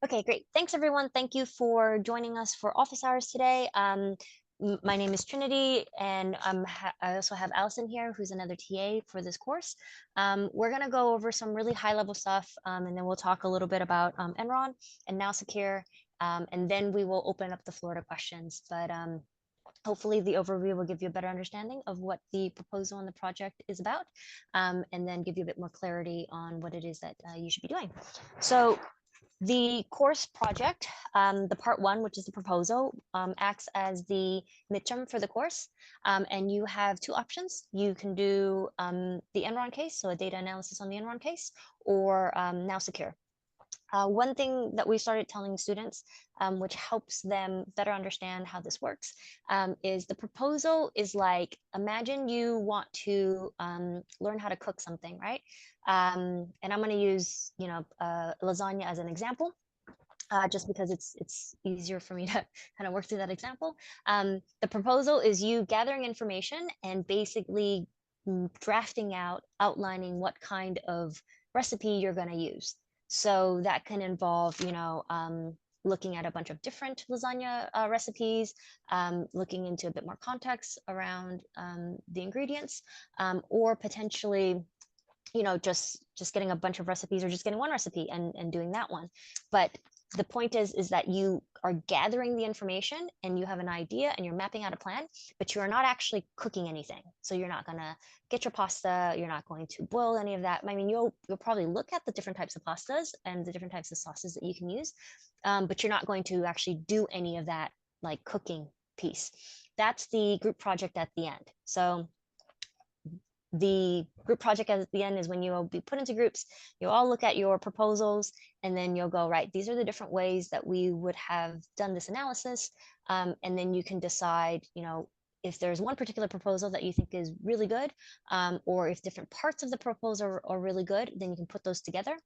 Okay, great. Thanks, everyone. Thank you for joining us for office hours today. My name is Trinity, and I also have Allison here, who's another TA for this course. We're going to go over some really high-level stuff, and then we'll talk a little bit about Enron and Now Secure, and then we will open up the floor to questions. But hopefully the overview will give you a better understanding of what the proposal and the project is about, and then give you a bit more clarity on what it is that you should be doing. So the course project, the part one, which is the proposal, acts as the midterm for the course. And you have two options. You can do the Enron case, so a data analysis on the Enron case, or Now Secure. One thing that we started telling students, which helps them better understand how this works, is the proposal is like, imagine you want to learn how to cook something, right? And I'm going to use, lasagna as an example. Just because it's easier for me to kind of work through that example. The proposal is you gathering information and basically drafting out, outlining what kind of recipe you're going to use. So that can involve, looking at a bunch of different lasagna recipes, looking into a bit more context around the ingredients, or potentially, just getting a bunch of recipes or just getting one recipe and doing that one. But the point is that you are gathering the information and you have an idea and you're mapping out a plan, but you are not actually cooking anything. So you're not going to get your pasta, you're not going to boil any of that. I mean, you'll probably look at the different types of pastas and the different types of sauces that you can use, but you're not going to actually do any of that like cooking piece. That's the group project at the end. So the group project at the end is when you'll be put into groups, you'll all look at your proposals, and then you'll go, right, these are the different ways that we would have done this analysis. And then you can decide, if there's one particular proposal that you think is really good, or if different parts of the proposal are really good, then you can put those together.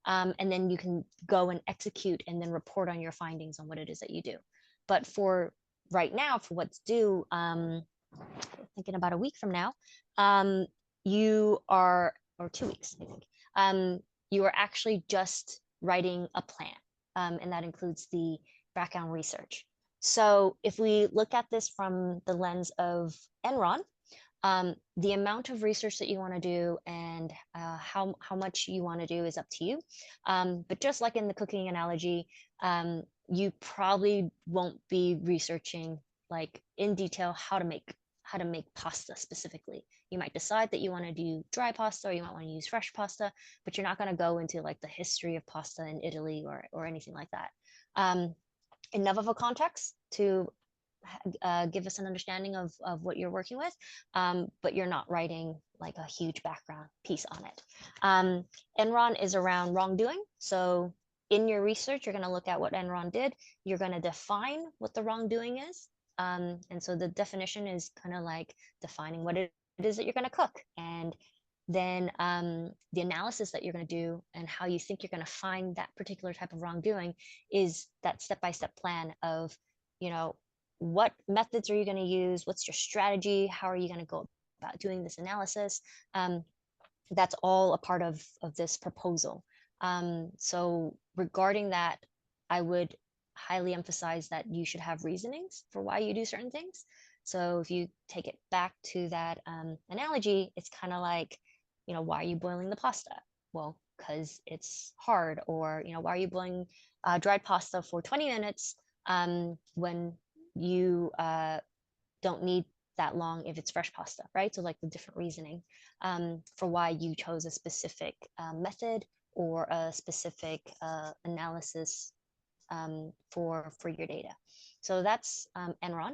And then you can go and execute and then report on your findings on what it is that you do. But for right now, for what's due, thinking about a week from now, you are, or 2 weeks, I think, you are actually just writing a plan, and that includes the background research. So if we look at this from the lens of Enron, the amount of research that you want to do and how much you want to do is up to you. But just like in the cooking analogy, you probably won't be researching like in detail how to make pasta specifically. You might decide that you want to do dry pasta or you might want to use fresh pasta, but you're not going to go into like the history of pasta in Italy or anything like that. Enough of a context to give us an understanding of what you're working with, but you're not writing like a huge background piece on it. Enron is around wrongdoing. So in your research, you're going to look at what Enron did. You're going to define what the wrongdoing is. And so the definition is kind of like defining what it is that you're going to cook. And then the analysis that you're going to do and how you think you're going to find that particular type of wrongdoing is that step-by-step plan of, what methods are you going to use? What's your strategy? How are you going to go about doing this analysis? That's all a part of this proposal. So regarding that, I would highly emphasize that you should have reasonings for why you do certain things. So if you take it back to that analogy, it's kind of like, why are you boiling the pasta? Well, because it's hard. Or, why are you boiling dried pasta for 20 minutes when you don't need that long if it's fresh pasta, right? So like the different reasoning for why you chose a specific method or a specific analysis for your data. So that's Enron.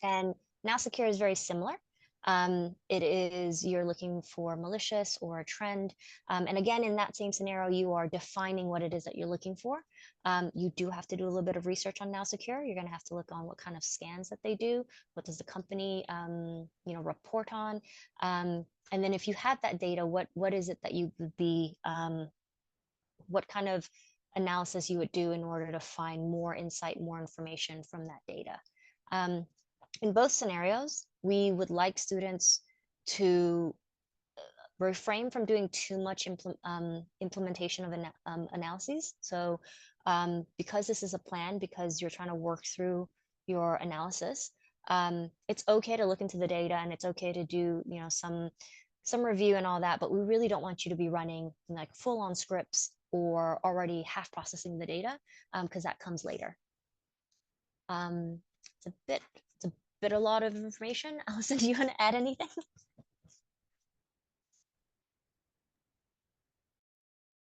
And Now Secure is very similar. It is, you're looking for malicious or a trend. And again, in that same scenario, you are defining what it is that you're looking for. You do have to do a little bit of research on Now Secure. You're going to have to look on what kind of scans that they do. What does the company, report on? And then if you had that data, what is it that you would be, what kind of analysis you would do in order to find more insight, more information from that data? In both scenarios, we would like students to refrain from doing too much implementation of analyses. So because this is a plan, because you're trying to work through your analysis, it's okay to look into the data, and it's okay to do, you know, some review and all that, but we really don't want you to be running like full on scripts or already half processing the data, because that comes later. It's a bit a lot of information. Allison, do you want to add anything?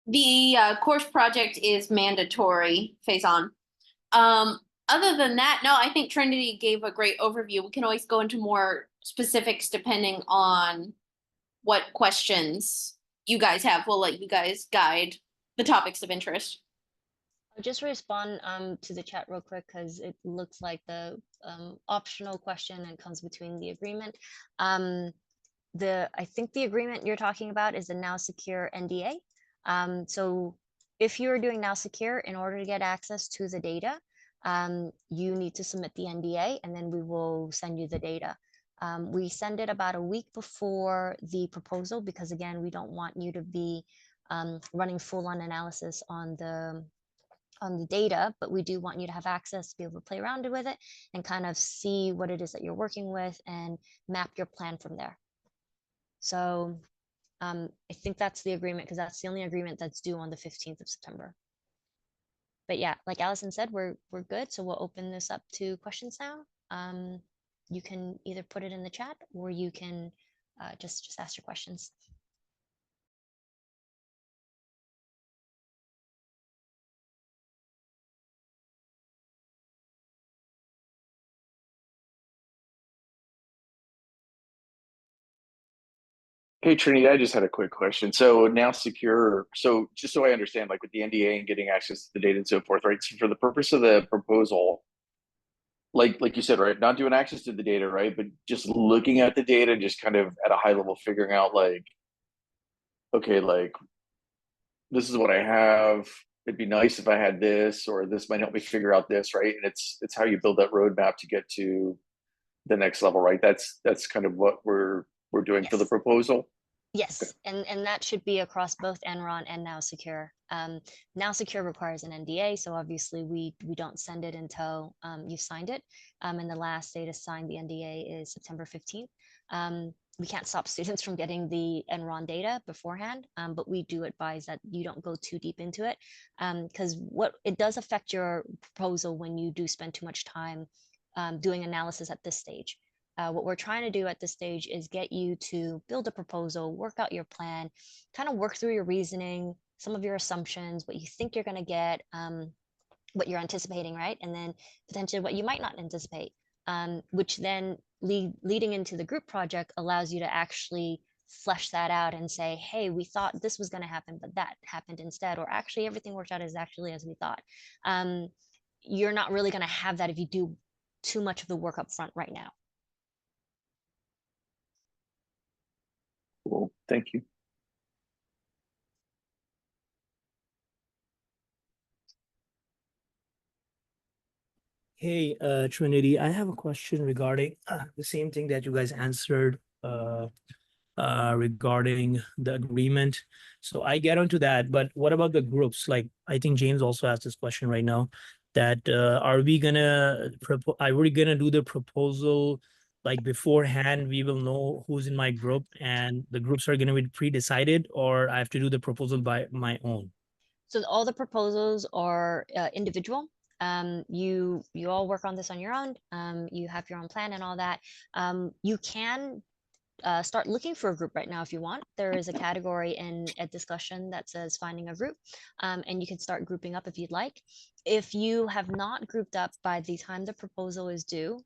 The course project is mandatory, Faison. Other than that, no, I think Trinity gave a great overview. We can always go into more specifics depending on what questions you guys have. We'll let you guys guide the topics of interest. I'll just respond to the chat real quick because it looks like the optional question and comes between the agreement. I think the agreement you're talking about is the Now Secure NDA. So if you're doing Now Secure, in order to get access to the data, you need to submit the NDA, and then we will send you the data. We send it about a week before the proposal because, again, we don't want you to be running full-on analysis on the data, but we do want you to have access to be able to play around with it and kind of see what it is that you're working with and map your plan from there. So I think that's the agreement, because that's the only agreement that's due on the 15th of September. But yeah, like Allison said, we're good. So we'll open this up to questions now. You can either put it in the chat or you can just ask your questions. Hey Trinity, I just had a quick question. So Now Secure, so just so I understand, like with the NDA and getting access to the data and so forth, right? So for the purpose of the proposal, like you said, right, not doing access to the data, right? But just looking at the data, just kind of at a high level, figuring out like, okay, like this is what I have. It'd be nice if I had this, or this might help me figure out this, right? And it's how you build that roadmap to get to the next level, right? That's kind of what we're doing for the Yes. proposal. Yes, and that should be across both Enron and Now Secure. Now Secure requires an NDA, so obviously we don't send it until you've signed it. And the last day to sign the NDA is September 15th. We can't stop students from getting the Enron data beforehand, but we do advise that you don't go too deep into it, because what it does affect your proposal when you do spend too much time doing analysis at this stage. What we're trying to do at this stage is get you to build a proposal, work out your plan, kind of work through your reasoning, some of your assumptions, what you think you're going to get, what you're anticipating, right? And then potentially what you might not anticipate, which then leading into the group project allows you to actually flesh that out and say, hey, we thought this was going to happen, but that happened instead, or actually everything worked out exactly as we thought. You're not really going to have that if you do too much of the work up front right now. Cool, thank you. Hey, Trinity, I have a question regarding the same thing that you guys answered regarding the agreement. So I get onto that, but what about the groups? Like, I think James also asked this question right now, that are we gonna do the proposal like beforehand? We will know who's in my group and the groups are gonna be pre-decided, or I have to do the proposal by my own? So all the proposals are individual. You all work on this on your own. You have your own plan and all that. You can start looking for a group right now if you want. There is a category in a discussion that says finding a group, and you can start grouping up if you'd like. If you have not grouped up by the time the proposal is due,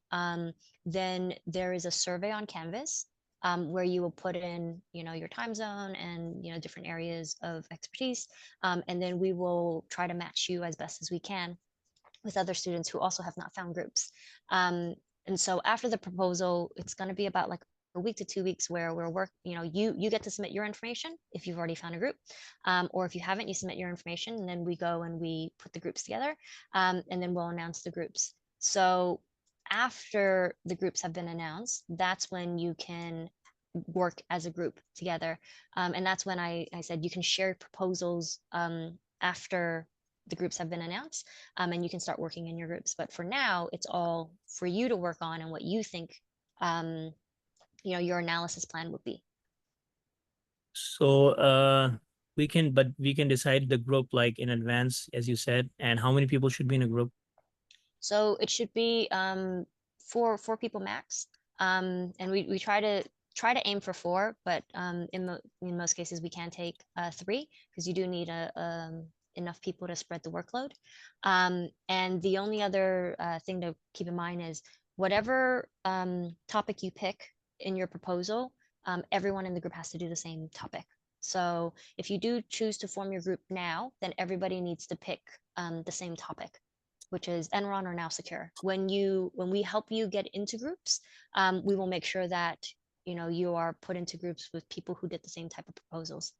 then there is a survey on Canvas, where you will put in, you know, your time zone and, you know, different areas of expertise, and then we will try to match you as best as we can with other students who also have not found groups. And so after the proposal, it's going to be about like a week to 2 weeks where you know, you get to submit your information if you've already found a group, or if you haven't, you submit your information, and then we go and we put the groups together, and then we'll announce the groups. So after the groups have been announced, that's when you can work as a group together. And that's when I said you can share proposals after the groups have been announced, and you can start working in your groups. But for now, it's all for you to work on and what you think your analysis plan would be. So we can decide the group like in advance, as you said, and how many people should be in a group? So it should be four people max. And we try to aim for four, but in most cases we can take three, because you do need enough people to spread the workload. And the only other thing to keep in mind is whatever topic you pick in your proposal, everyone in the group has to do the same topic. So if you do choose to form your group now, then everybody needs to pick the same topic, which is Enron or Now Secure. When we help you get into groups, we will make sure that you are put into groups with people who did the same type of proposals.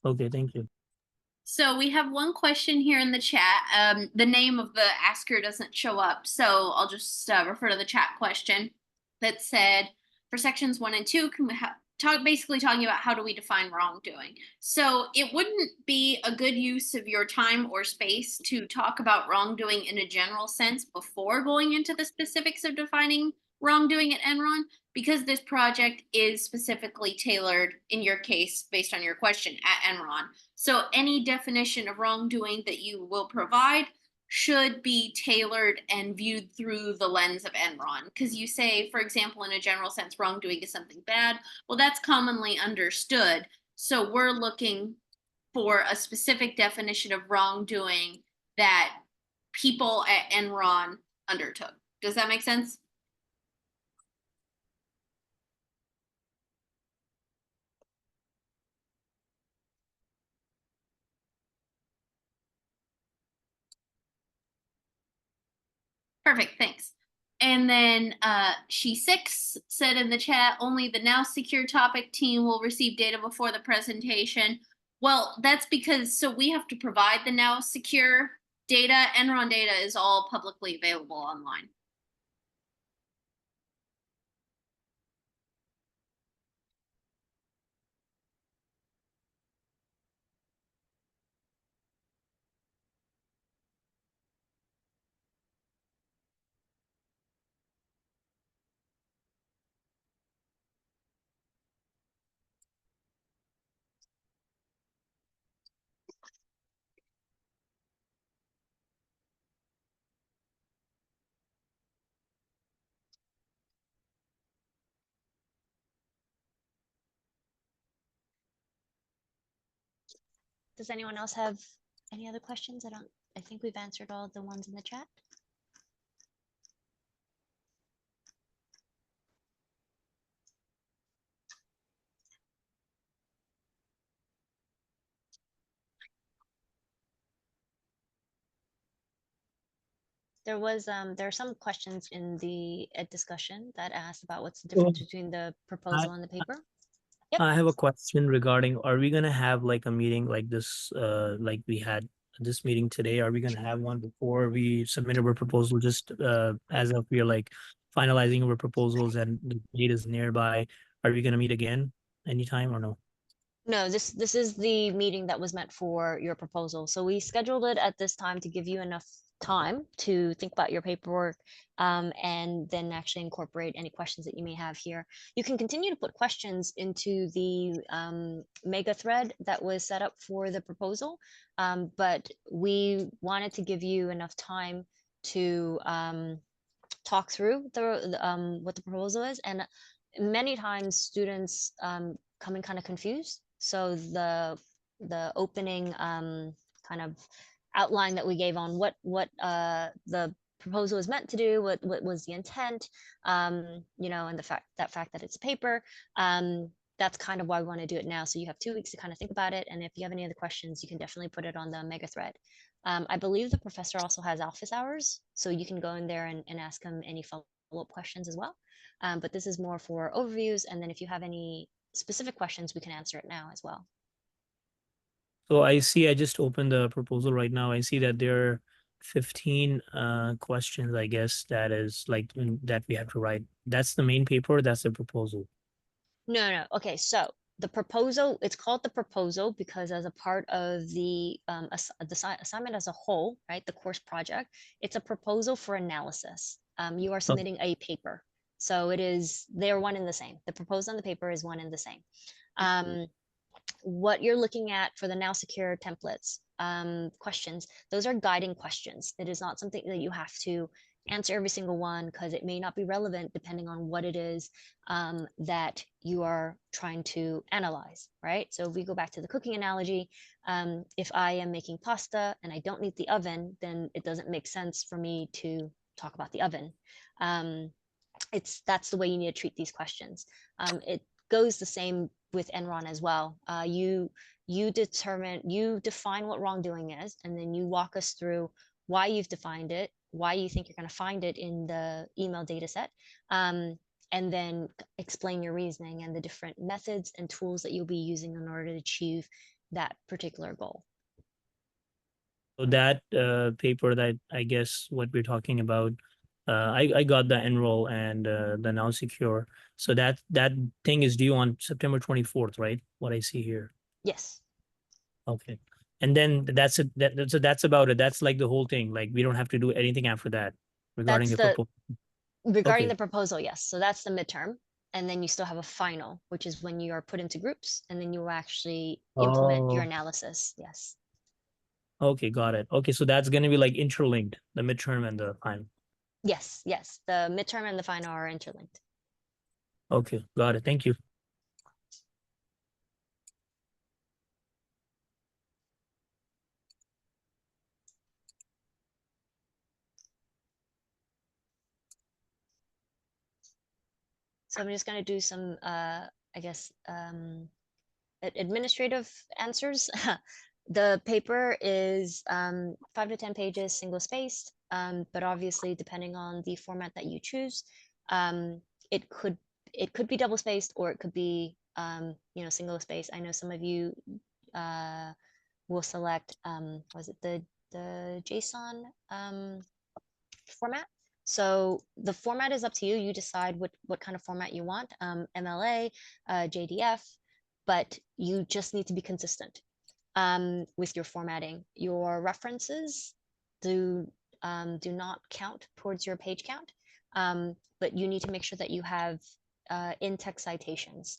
Okay, thank you. So we have one question here in the chat. The name of the asker doesn't show up, so I'll just refer to the chat question that said, for sections 1 and 2, can we basically talking about how do we define wrongdoing. So it wouldn't be a good use of your time or space to talk about wrongdoing in a general sense before going into the specifics of defining wrongdoing at Enron, because this project is specifically tailored, in your case, based on your question, at Enron. So any definition of wrongdoing that you will provide should be tailored and viewed through the lens of Enron. Because you say, for example, in a general sense, wrongdoing is something bad. Well, that's commonly understood. So we're looking for a specific definition of wrongdoing that people at Enron undertook. Does that make sense? Perfect, thanks. And then She6 said in the chat, only the Now Secure topic team will receive data before the presentation. Well, that's because, so we have to provide the Now Secure data. Enron data is all publicly available online. Does anyone else have any other questions? I think we've answered all the ones in the chat. There are some questions in the discussion that asked about what's the difference between the proposal and the paper. Yep. I have a question regarding, are we gonna have like a meeting like this, like we had this meeting today? Are we gonna have one before we submit our proposal, just as if we are like finalizing our proposals and the date is nearby? Are we gonna meet again anytime or no? No, this is the meeting that was meant for your proposal. So we scheduled it at this time to give you enough time to think about your paperwork, and then actually incorporate any questions that you may have here. You can continue to put questions into the mega thread that was set up for the proposal, but we wanted to give you enough time to talk through what the proposal is. And many times students come in kind of confused. So the opening kind of outline that we gave on what the proposal is meant to do, what was the intent, and the fact that it's paper, that's kind of why we want to do it now. So you have 2 weeks to kind of think about it, and if you have any other questions, you can definitely put it on the mega thread. I believe the professor also has office hours, so you can go in there and ask him any follow-up questions as well. But this is more for overviews, and then if you have any specific questions, we can answer it now as well. So I see, I just opened the proposal right now. I see that there 15 questions, I guess, that is like that we have to write. That's the main paper, that's the proposal. No. Okay, so the proposal, it's called the proposal because as a part of the assignment as a whole, right, the course project, it's a proposal for analysis. You are submitting a paper. So they're one and the same. The proposal and the paper is one and the same. What you're looking at for the Now Secure templates, questions, those are guiding questions. It is not something that you have to answer every single one because it may not be relevant depending on what it is that you are trying to analyze, right? So if we go back to the cooking analogy, if I am making pasta and I don't need the oven, then it doesn't make sense for me to talk about the oven. That's the way you need to treat these questions. It goes the same with Enron as well. You define what wrongdoing is, and then you walk us through why you've defined it, why you think you're going to find it in the email data set, and then explain your reasoning and the different methods and tools that you'll be using in order to achieve that particular goal. So that paper that I guess what we're talking about, I got the Enroll and the Now Secure. So that thing is due on September 24th, right? What I see here. Yes. Okay. And then that's it. So that's about it. That's like the whole thing. Like we don't have to do anything after that regarding That's the proposal. regarding Okay. the proposal, yes. So that's the midterm. And then you still have a final, which is when you are put into groups and then you will actually implement your Oh. analysis. Yes. Okay, got it. Okay, so that's gonna be like interlinked, the midterm and the final. Yes. The midterm and the final are interlinked. Okay, got it. Thank you. So I'm just going to do some, I guess, administrative answers. The paper is 5 to 10 pages, single spaced, but obviously depending on the format that you choose, it could be double spaced or it could be single spaced. I know some of you will select was it the JSON format. So the format is up to you. You decide what kind of format you want, MLA, JDF, but you just need to be consistent with your formatting. Your references do not count towards your page count, but you need to make sure that you have in-text citations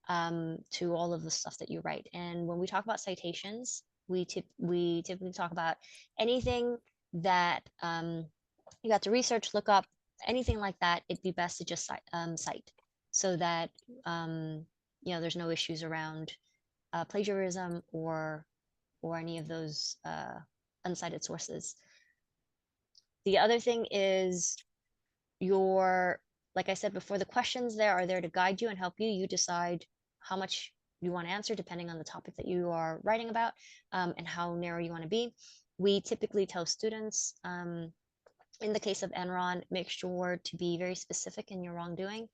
to all of the stuff that you write. And when we talk about citations, we typically talk about anything that you got to research, look up, anything like that. It'd be best to just cite so that there's no issues around plagiarism or any of those uncited sources. The other thing is like I said before, the questions there are there to guide you and help you. You decide how much you want to answer depending on the topic that you are writing about and how narrow you want to be. We typically tell students, in the case of Enron, make sure to be very specific in your wrongdoing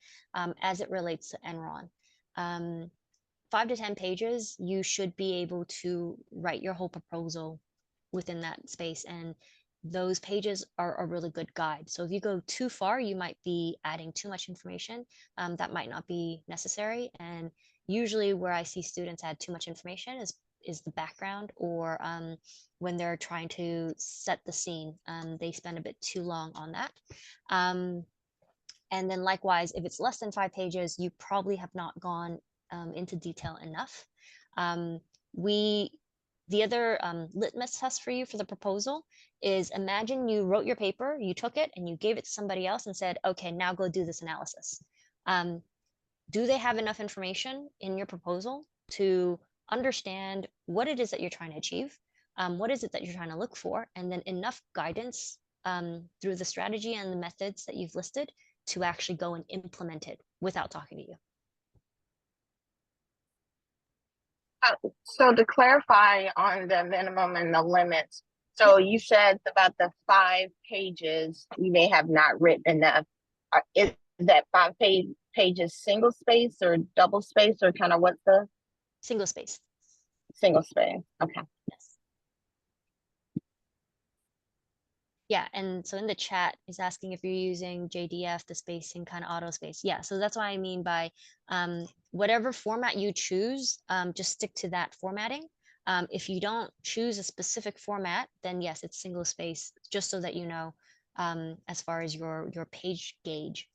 as it relates to Enron. 5 to 10 pages, you should be able to write your whole proposal within that space. And those pages are a really good guide. So if you go too far, you might be adding too much information that might not be necessary. And usually where I see students add too much information is the background or when they're trying to set the scene. They spend a bit too long on that. And then likewise, if it's less than 5 pages, you probably have not gone into detail enough. The other litmus test for you for the proposal is imagine you wrote your paper, you took it and you gave it to somebody else and said, okay, now go do this analysis. Do they have enough information in your proposal to understand what it is that you're trying to achieve? What is it that you're trying to look for? And then enough guidance through the strategy and the methods that you've listed to actually go and implement it without talking to you. So to clarify on the minimum and the limits, so you said about the 5 pages, you may have not written enough. Is that 5 pages single space or double space or kind of what's the? Single space. Single space, okay. Yes. Yeah, and so in the chat is asking if you're using JDF, the spacing kind of auto space. Yeah, so that's what I mean by whatever format you choose, just stick to that formatting. If you don't choose a specific format, then yes, it's single space, just so that you know, as far as your page gauge.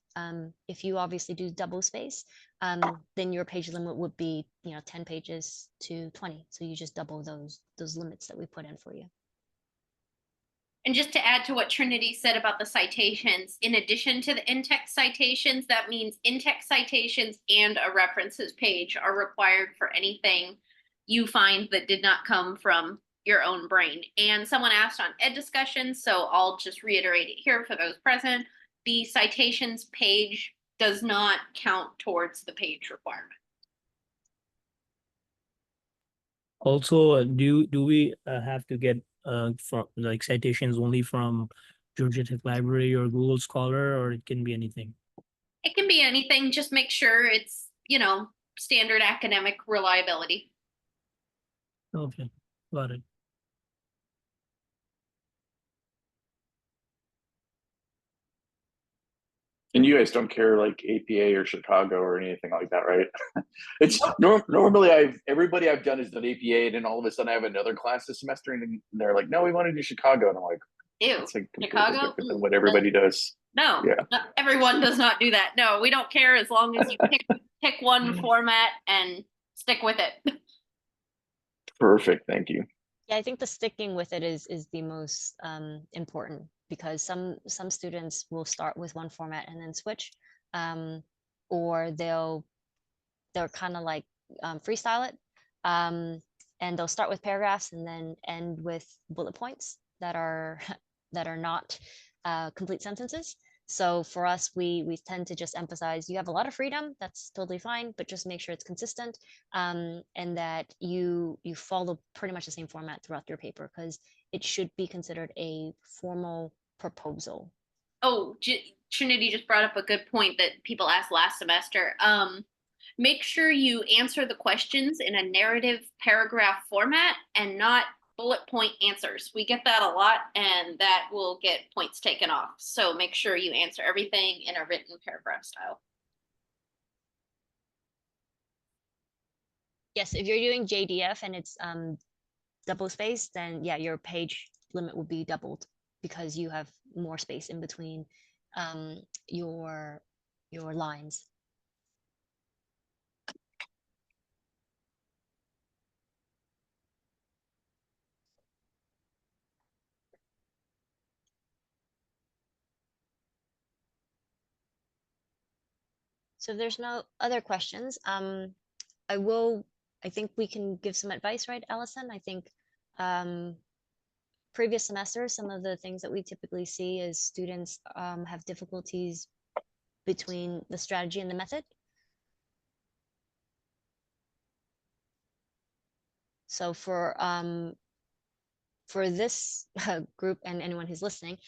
If you obviously do double space, then your page limit would be, 10 pages to 20. So you just double those limits that we put in for you. And just to add to what Trinity said about the citations, in addition to the in-text citations, that means in-text citations and a references page are required for anything you find that did not come from your own brain. And someone asked on Ed discussions, so I'll just reiterate it here for those present. The citations page does not count towards the page requirement. Also, do we have to get from like citations only from Georgia Tech Library or Google Scholar, or it can be anything? It can be anything, just make sure it's, standard academic reliability. Okay, got it. And you guys don't care like APA or Chicago or anything like that, right? It's normally everybody I've done has done APA, and then all of a sudden I have another class this semester, and they're like, "No, we want to do Chicago," and I'm like, Ew, "It's like completely Chicago? different than what everybody does." No, Yeah. not everyone does not do that. No, we don't care as long as you pick one format and stick with it. Perfect, thank you. Yeah, I think the sticking with it is the most important, because some students will start with one format and then switch, or they're kind of like freestyle it, and they'll start with paragraphs and then end with bullet points that are that are not complete sentences. So for us, we tend to just emphasize you have a lot of freedom. That's totally fine, but just make sure it's consistent, and that you follow pretty much the same format throughout your paper, because it should be considered a formal proposal. Oh, Trinity just brought up a good point that people asked last semester. Make sure you answer the questions in a narrative paragraph format and not bullet point answers. We get that a lot, and that will get points taken off. So make sure you answer everything in a written paragraph style. Yes, if you're doing JDF and it's double space, then yeah, your page limit will be doubled, because you have more space in between your lines. So if there's no other questions, I think we can give some advice, right, Allison? I think previous semesters, some of the things that we typically see is students have difficulties between the strategy and the method. So for this group and anyone who's listening,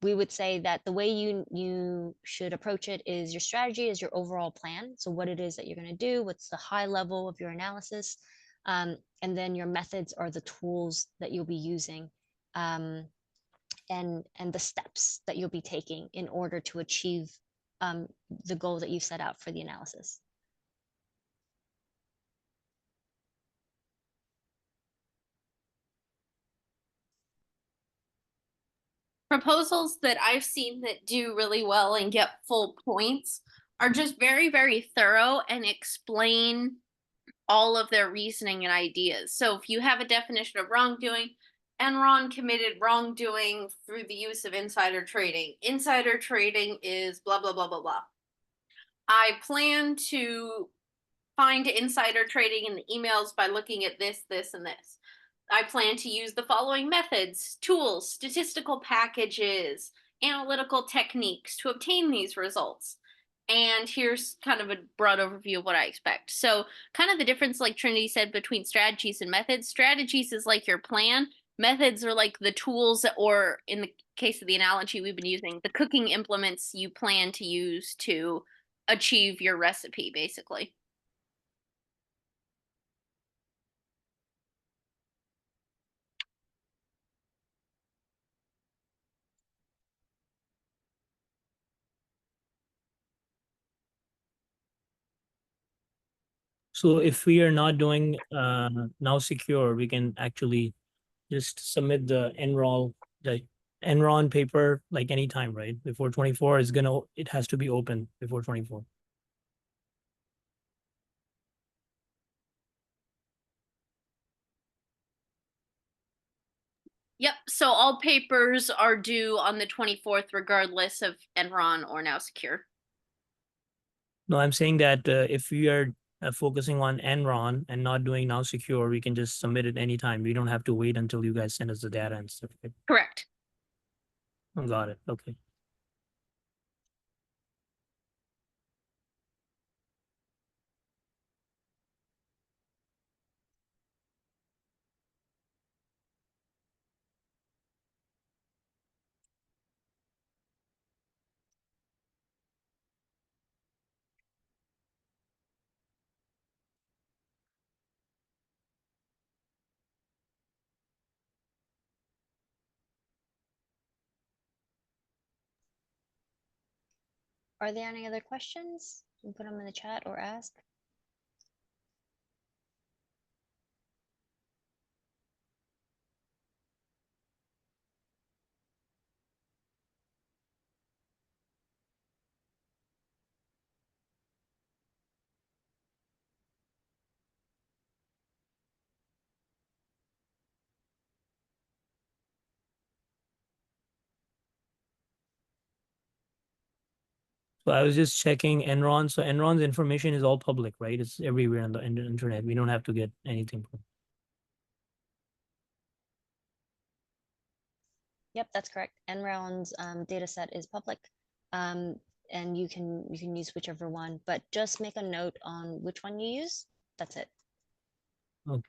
we would say that the way you should approach it is your strategy is your overall plan. So what it is that you're going to do, what's the high level of your analysis, and then your methods are the tools that you'll be using, and the steps that you'll be taking in order to achieve the goal that you've set out for the analysis. Proposals that I've seen that do really well and get full points are just very, very thorough and explain all of their reasoning and ideas. So if you have a definition of wrongdoing, Enron committed wrongdoing through the use of insider trading. Insider trading is blah, blah, blah, blah, blah. I plan to find insider trading in the emails by looking at this, this, and this. I plan to use the following methods, tools, statistical packages, analytical techniques to obtain these results. And here's kind of a broad overview of what I expect. So kind of the difference, like Trinity said, between strategies and methods. Strategies is like your plan. Methods are like the tools, or in the case of the analogy we've been using, the cooking implements you plan to use to achieve your recipe, basically. So if we are not doing now secure, we can actually just submit the Enron paper like anytime, right? Before 24 is it has to be open before 24. Yep, so all papers are due on the 24th regardless of Enron or Now Secure. No, I'm saying that if we are focusing on Enron and not doing now secure, we can just submit it anytime. We don't have to wait until you guys send us the data and stuff. Right? Correct. Oh, got it. Okay. Are there any other questions? You can put them in the chat or ask. So I was just checking Enron. So Enron's information is all public, right? It's everywhere on the internet. We don't have to get anything from. Yep, that's correct. Enron's data set is public, and you can use whichever one, but just make a note on which one you use. That's it. Okay.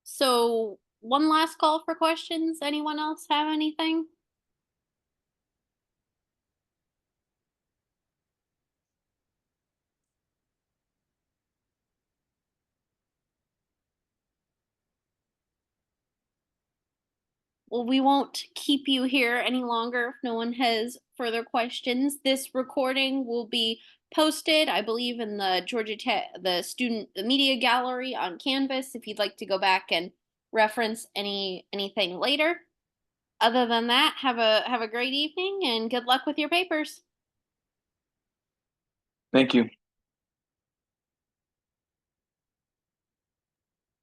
So one last call for questions. Anyone else have anything? Well, we won't keep you here any longer if no one has further questions. This recording will be posted, I believe, in the Georgia Tech, the media gallery on Canvas if you'd like to go back and reference anything later. Other than that, have a great evening and good luck with your papers. Thank you.